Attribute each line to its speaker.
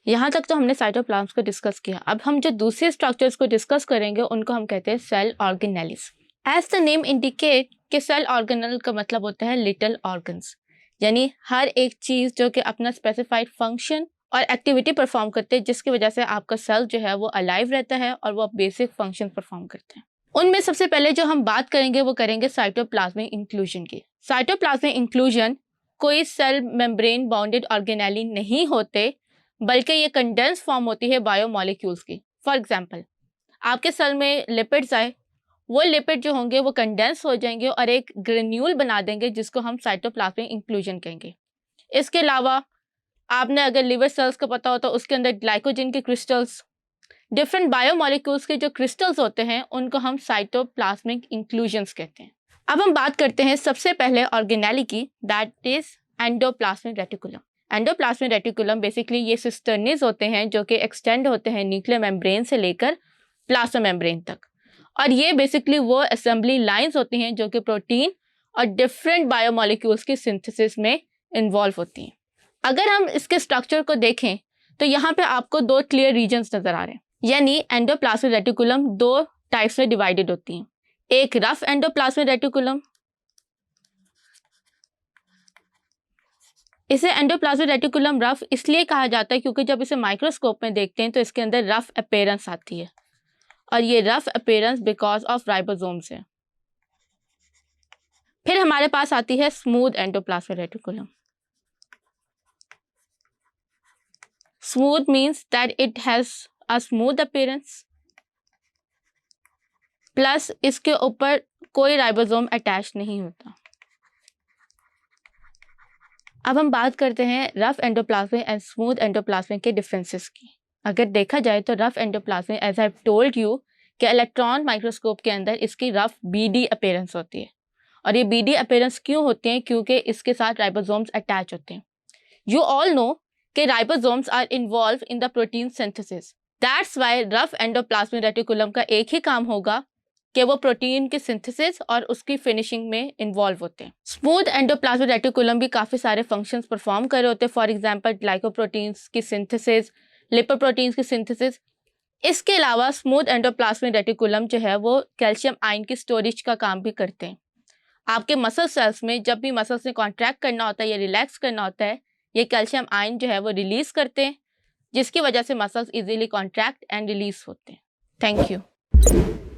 Speaker 1: यहाँ तक तो हमने साइटोप्लाज्म को डिस्कस किया। अब हम जो दूसरे स्ट्रक्चर्स को डिस्कस करेंगे उनको हम कहते हैं cell organelles. As the name indicate कि सेल ऑर्गेनेल का मतलब होता है लिटिल ऑर्गन्स, यानी हर एक चीज़ जो कि अपना स्पेसिफाइड फंक्शन और एक्टिविटी परफॉर्म करते हैं, जिसकी वजह से आपका सेल जो है वो अलाइव रहता है और वो बेसिक फंक्शन परफॉर्म करते हैं। उनमें सबसे पहले जो हम बात करेंगे वो करेंगे साइटोप्लाज्मिक इंक्लूजन की। साइटोप्लाज्मिक इंक्लूजन कोई सेल मेम्ब्रेन बाउंडेड ऑर्गेनेली नहीं होते, बल्कि ये कंडेंस फॉर्म होती है बायोमोलिक्यूल्स की। फॉर एग्जांपल, आपके सेल में लिपिड्स आए, वो लिपिड जो होंगे वो कंडेंस हो जाएंगे और एक ग्रेन्यूल बना देंगे जिसको हम साइटोप्लाज्मिक इंक्लूजन कहेंगे। इसके अलावा आपने अगर लिवर सेल्स का पता हो तो उसके अंदर ग्लाइकोजन के क्रिस्टल्स, डिफरेंट बायोमोलिक्यूल्स के जो क्रिस्टल्स होते हैं उनको हम साइटोप्लाज्मिक इंक्लूजन्स कहते हैं। अब हम बात करते हैं सबसे पहले ऑर्गेनेली की, that is endoplasmic reticulum. Endoplasmic reticulum basically ये सिस्टर्निस होते हैं जो कि एक्सटेंड होते हैं न्यूक्लियर मेम्ब्रेन से लेकर प्लाज्मा मेम्ब्रेन तक, और ये बेसिकली वो असेंबली लाइंस होती हैं जो कि प्रोटीन और डिफरेंट बायोमोलिक्यूल्स की सिंथेसिस में इन्वॉल्व होती हैं। अगर हम इसके स्ट्रक्चर को देखें तो यहाँ पे आपको दो क्लियर रीजन्स नजर आ रहे हैं, यानी एंडोप्लाज्मिक रेटिकुलम दो टाइप्स में डिवाइडेड होती हैं। एक रफ एंडोप्लाज्मिक रेटिकुलम, इसे एंडोप्लाज्मिक रेटिकुलम रफ इसलिए कहा जाता है क्योंकि जब इसे माइक्रोस्कोप में देखते हैं तो इसके अंदर रफ अपीयरेंस आती है, और ये rough appearance because of ribosomes है। फिर हमारे पास आती है smooth endoplasmic reticulum. Smooth means that it has a smooth appearance, plus इसके ऊपर कोई राइबोसोम अटैच नहीं होता। अब हम बात करते हैं rough endoplasmic and smooth endoplasmic के डिफरेंसेस की। अगर देखा जाए तो rough endoplasmic, as I told you, कि इलेक्ट्रॉन माइक्रोस्कोप के अंदर इसकी रफ बीडी अपीयरेंस होती है, और ये बीडी अपीयरेंस क्यों होती है? क्योंकि इसके साथ राइबोसोम्स अटैच होते हैं। यू ऑल नो कि ribosomes are involved in the protein synthesis, that's why rough endoplasmic reticulum का एक ही काम होगा कि वो प्रोटीन के सिंथेसिस और उसकी फिनिशिंग में इन्वॉल्व होते हैं। स्मूथ एंडोप्लाज्मिक रेटिकुलम भी काफ़ी सारे फंक्शंस परफॉर्म कर रहे होते हैं, फॉर एग्जांपल ग्लाइकोप्रोटीन्स की सिंथेसिस, लिपोप्रोटीन्स की सिंथेसिस। इसके अलावा स्मूथ एंडोप्लाज्मिक रेटिकुलम जो है वो कैल्शियम आयन की स्टोरेज का काम भी करते हैं। आपके मसल सेल्स में जब भी मसल्स ने कॉन्ट्रैक्ट करना होता है या रिलैक्स करना होता है, ये कैल्शियम आयन जो है वो रिलीज करते हैं, जिसकी वजह से muscles easily contract and release होते हैं। Thank you.